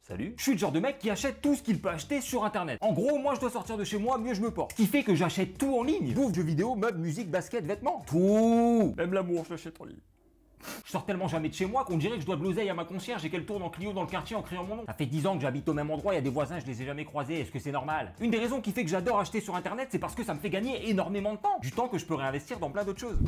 Salut. Je suis le genre de mec qui achète tout ce qu'il peut acheter sur internet. En gros, moi je dois sortir de chez moi, mieux je me porte. Ce qui fait que j'achète tout en ligne. Bouffe, jeux vidéo, meubles, musique, basket, vêtements. Tout. Même l'amour, je l'achète en ligne. Je sors tellement jamais de chez moi qu'on dirait que je dois de l'oseille à ma concierge et qu'elle tourne en Clio dans le quartier en criant mon nom. Ça fait 10 ans que j'habite au même endroit, il y a des voisins, je les ai jamais croisés, est-ce que c'est normal? Une des raisons qui fait que j'adore acheter sur internet, c'est parce que ça me fait gagner énormément de temps. Du temps que je peux réinvestir dans plein d'autres choses.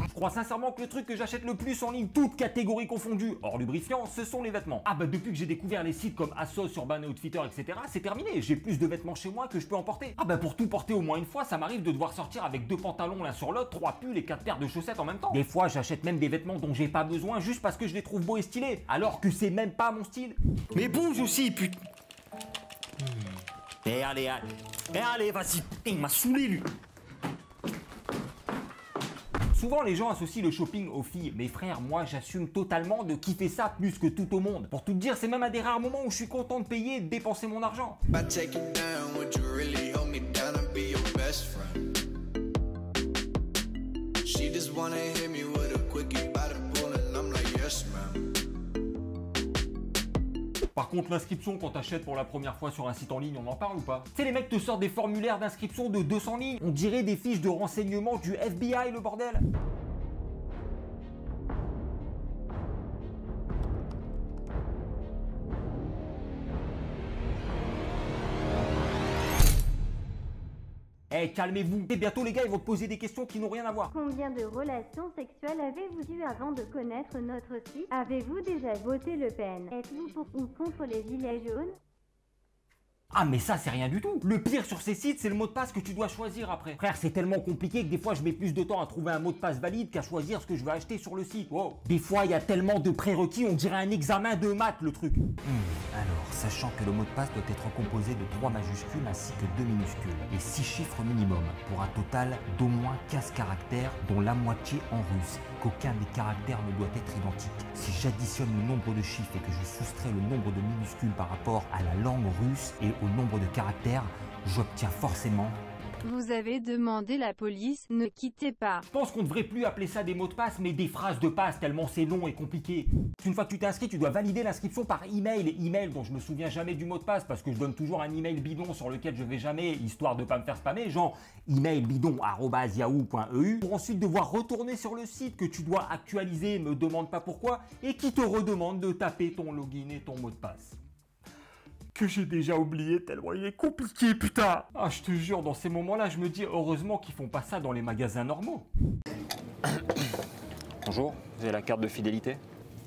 Je crois sincèrement que le truc que j'achète le plus en ligne, toutes catégories confondues, hors lubrifiant, ce sont les vêtements. Ah bah depuis que j'ai découvert les sites comme Asos, Urban Outfitter, etc., c'est terminé, j'ai plus de vêtements chez moi que je peux en porter. Ah bah pour tout porter au moins une fois, ça m'arrive de devoir sortir avec 2 pantalons l'un sur l'autre, 3 pulls et 4 paires de chaussettes en même temps. Des fois j'achète même des vêtements dont j'ai pas besoin juste parce que je les trouve beaux et stylés, alors que c'est même pas mon style. Mais bouge aussi, putain. Eh allez, vas-y, il m'a saoulé lui. Souvent les gens associent le shopping aux filles, mais frère, moi j'assume totalement de kiffer ça plus que tout au monde. Pour tout te dire, c'est même à des rares moments où je suis content de payer et de dépenser mon argent. Par contre, l'inscription quand t'achètes pour la première fois sur un site en ligne, on en parle ou pas? Tu sais, les mecs te sortent des formulaires d'inscription de 200 lignes. On dirait des fiches de renseignement du FBI, le bordel. Eh, calmez-vous. Et bientôt, les gars, ils vont te poser des questions qui n'ont rien à voir. Combien de relations sexuelles avez-vous eu avant de connaître notre site? Avez-vous déjà voté Le Pen? Êtes-vous pour ou contre les gilets jaunes? Ah mais ça c'est rien du tout. Le pire sur ces sites c'est le mot de passe que tu dois choisir après. Frère, c'est tellement compliqué que des fois je mets plus de temps à trouver un mot de passe valide qu'à choisir ce que je vais acheter sur le site. Wow. Des fois il y a tellement de prérequis, on dirait un examen de maths le truc. Alors, sachant que le mot de passe doit être composé de 3 majuscules ainsi que 2 minuscules et 6 chiffres minimum pour un total d'au moins 15 caractères dont la moitié en russe, qu'aucun des caractères ne doit être identique. Si j'additionne le nombre de chiffres et que je soustrais le nombre de minuscules par rapport à la langue russe et au nombre de caractères, j'obtiens forcément... Vous avez demandé la police, ne quittez pas. Je pense qu'on devrait plus appeler ça des mots de passe, mais des phrases de passe, tellement c'est long et compliqué. Une fois que tu t'es inscrit, tu dois valider l'inscription par email. Email dont je me souviens jamais du mot de passe, parce que je donne toujours un email bidon sur lequel je vais jamais, histoire de pas me faire spammer, genre email bidon@yahoo.eu, pour ensuite devoir retourner sur le site que tu dois actualiser, me demande pas pourquoi, et qui te redemande de taper ton login et ton mot de passe. Que j'ai déjà oublié tellement il est compliqué, putain. Ah, je te jure, dans ces moments-là, je me dis heureusement qu'ils font pas ça dans les magasins normaux. Bonjour, vous avez la carte de fidélité?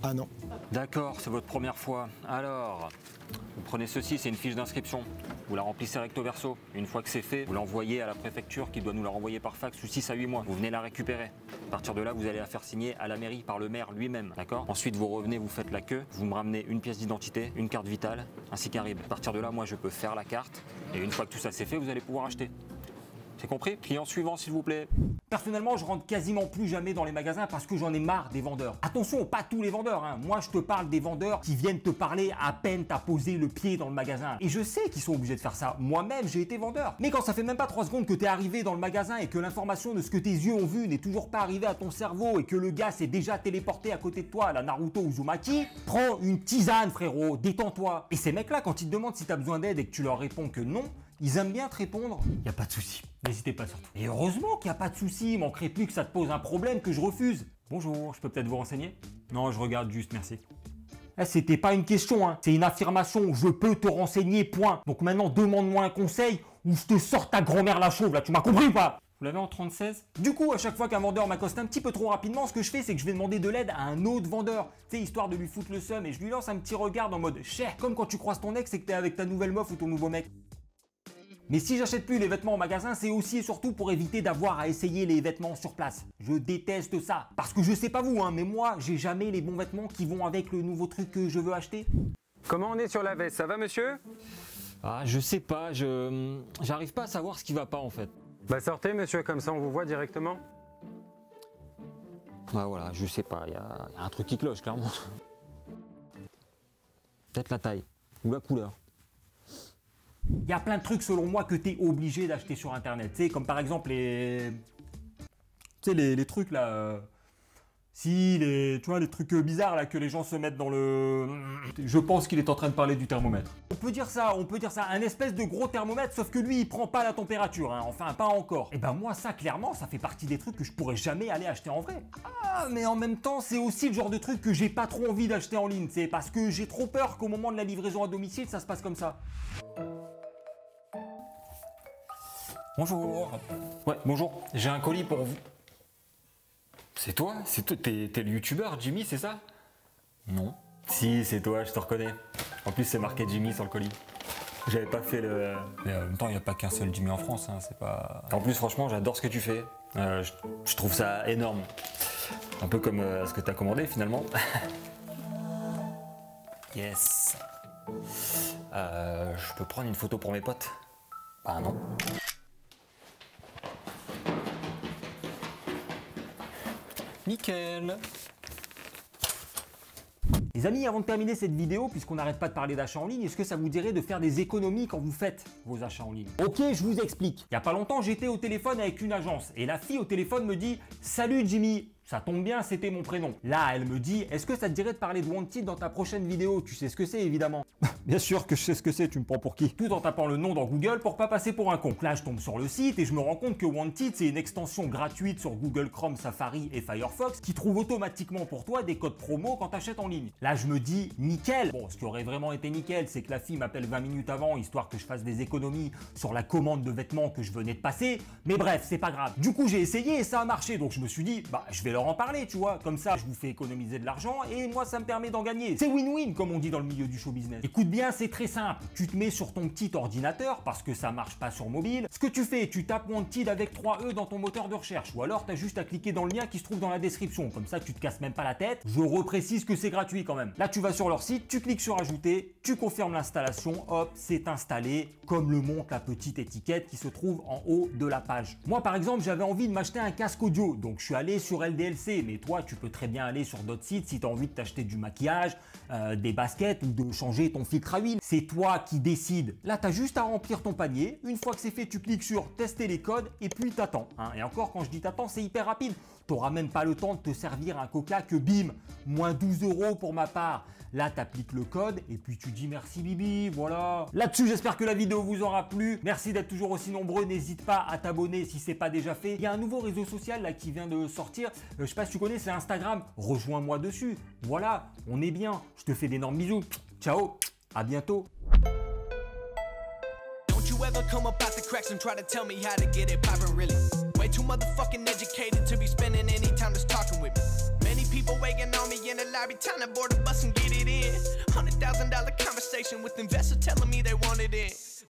Ah non. D'accord, c'est votre première fois. Alors, vous prenez ceci, c'est une fiche d'inscription. Vous la remplissez recto verso. Une fois que c'est fait, vous l'envoyez à la préfecture qui doit nous la renvoyer par fax sous 6 à 8 mois. Vous venez la récupérer. À partir de là, vous allez la faire signer à la mairie par le maire lui-même. D'accord? Ensuite, vous revenez, vous faites la queue. Vous me ramenez une pièce d'identité, une carte vitale, ainsi qu'un RIB. À partir de là, moi, je peux faire la carte. Et une fois que tout ça c'est fait, vous allez pouvoir acheter. C'est compris? Client suivant, s'il vous plaît. Personnellement, je rentre quasiment plus jamais dans les magasins parce que j'en ai marre des vendeurs. Attention, pas tous les vendeurs, hein. Moi, je te parle des vendeurs qui viennent te parler à peine t'as posé le pied dans le magasin. Et je sais qu'ils sont obligés de faire ça. Moi-même, j'ai été vendeur. Mais quand ça fait même pas 3 secondes que t'es arrivé dans le magasin et que l'information de ce que tes yeux ont vu n'est toujours pas arrivée à ton cerveau et que le gars s'est déjà téléporté à côté de toi à la Naruto Uzumaki, prends une tisane, frérot, détends-toi. Et ces mecs-là, quand ils te demandent si t'as besoin d'aide et que tu leur réponds que non, ils aiment bien te répondre « y a pas de souci, n'hésitez pas surtout ». Et heureusement qu'il n'y a pas de souci, il manquerait plus que ça te pose un problème que je refuse. Bonjour, je peux peut-être vous renseigner? Non, je regarde juste, merci. Eh, c'était pas une question, hein. C'est une affirmation, je peux te renseigner, point. Donc maintenant, demande-moi un conseil ou je te sors ta grand-mère la chauve, là, tu m'as compris ou pas? Vous l'avez en 36? Du coup, à chaque fois qu'un vendeur m'accoste un petit peu trop rapidement, ce que je fais, c'est que je vais demander de l'aide à un autre vendeur. Tu sais, histoire de lui foutre le seum et je lui lance un petit regard en mode « cher », comme quand tu croises ton ex et que t'es avec ta nouvelle meuf ou ton nouveau mec. Mais si j'achète plus les vêtements au magasin, c'est aussi et surtout pour éviter d'avoir à essayer les vêtements sur place. Je déteste ça. Parce que je sais pas vous, hein, mais moi, j'ai jamais les bons vêtements qui vont avec le nouveau truc que je veux acheter. Comment on est sur la veste? Ça va, monsieur? Ah, je sais pas, j'arrive pas à savoir ce qui va pas en fait. Bah sortez, monsieur, comme ça on vous voit directement. Ah voilà, je sais pas, il y a un truc qui cloche, clairement. Peut-être la taille ou la couleur. Il y a plein de trucs selon moi que tu es obligé d'acheter sur internet, tu sais, comme par exemple les trucs là, Si, tu vois, les trucs bizarres là que les gens se mettent dans le... Je pense qu'il est en train de parler du thermomètre. On peut dire ça, un espèce de gros thermomètre, sauf que lui, il prend pas la température, hein, enfin pas encore. Et ben moi, ça, clairement, ça fait partie des trucs que je pourrais jamais aller acheter en vrai. Ah, mais en même temps, c'est aussi le genre de truc que j'ai pas trop envie d'acheter en ligne, c'est parce que j'ai trop peur qu'au moment de la livraison à domicile, ça se passe comme ça. Bonjour. Ouais, bonjour, j'ai un colis pour vous. C'est toi? T'es le youtubeur Jimmy, c'est ça? Non. Si, c'est toi, je te reconnais. En plus, c'est marqué Jimmy sur le colis. J'avais pas fait le... Mais en même temps, il n'y a pas qu'un seul Jimmy en France, hein, c'est pas... En plus, franchement, j'adore ce que tu fais. Je trouve ça énorme. Un peu comme ce que t'as commandé, finalement. Yes. Je peux prendre une photo pour mes potes? Ah non. Nickel. Les amis, avant de terminer cette vidéo, puisqu'on n'arrête pas de parler d'achats en ligne, est-ce que ça vous dirait de faire des économies quand vous faites vos achats en ligne? Ok, je vous explique. Il n'y a pas longtemps, j'étais au téléphone avec une agence et la fille au téléphone me dit « Salut Jimmy !» Ça tombe bien, c'était mon prénom. Là, elle me dit « Est-ce que ça te dirait de parler de Wanted dans ta prochaine vidéo ?» Tu sais ce que c'est, évidemment. Bien sûr que je sais ce que c'est, tu me prends pour qui? Tout en tapant le nom dans Google pour pas passer pour un con. Là, je tombe sur le site et je me rends compte que Wanted, c'est une extension gratuite sur Google Chrome, Safari et Firefox qui trouve automatiquement pour toi des codes promo quand t'achètes en ligne. Là, je me dis nickel. Bon, ce qui aurait vraiment été nickel, c'est que la fille m'appelle 20 minutes avant, histoire que je fasse des économies sur la commande de vêtements que je venais de passer. Mais bref, c'est pas grave. Du coup, j'ai essayé et ça a marché. Donc, je me suis dit, bah, je vais leur en parler, tu vois. Comme ça, je vous fais économiser de l'argent et moi, ça me permet d'en gagner. C'est win-win, comme on dit dans le milieu du show business. Écoute bien, c'est très simple. Tu te mets sur ton petit ordinateur parce que ça marche pas sur mobile. Ce que tu fais, tu tapes Wanted avec 3 E dans ton moteur de recherche ou alors tu as juste à cliquer dans le lien qui se trouve dans la description. Comme ça, tu te casses même pas la tête. Je reprécise que c'est gratuit quand même. Là, tu vas sur leur site, tu cliques sur ajouter, tu confirmes l'installation, hop, c'est installé comme le montre la petite étiquette qui se trouve en haut de la page. Moi, par exemple, j'avais envie de m'acheter un casque audio, donc je suis allé sur LDLC, mais toi, tu peux très bien aller sur d'autres sites si tu as envie de t'acheter du maquillage, des baskets ou de changer ton filtre à huile. C'est toi qui décides. Là, tu as juste à remplir ton panier. Une fois que c'est fait, tu cliques sur tester les codes et puis t'attends. Hein. Et encore, quand je dis t'attends, c'est hyper rapide. Tu n'auras même pas le temps de te servir un coca que bim, moins 12 € pour ma part. Là, tu appliques le code et puis tu dis merci Bibi, voilà. Là-dessus, j'espère que la vidéo vous aura plu. Merci d'être toujours aussi nombreux. N'hésite pas à t'abonner si c'est pas déjà fait. Il y a un nouveau réseau social là qui vient de sortir. Je sais pas si tu connais, c'est Instagram. Rejoins-moi dessus. Voilà, on est bien. Je te fais d'énormes bisous. Ciao, à bientôt. Ever come up out the cracks and try to tell me how to get it poppin' really? Way too motherfucking educated to be spending any time just talking with me. Many people waiting on me in the lobby, time to board the bus and get it in. $100,000 conversation with investors telling me they want it in.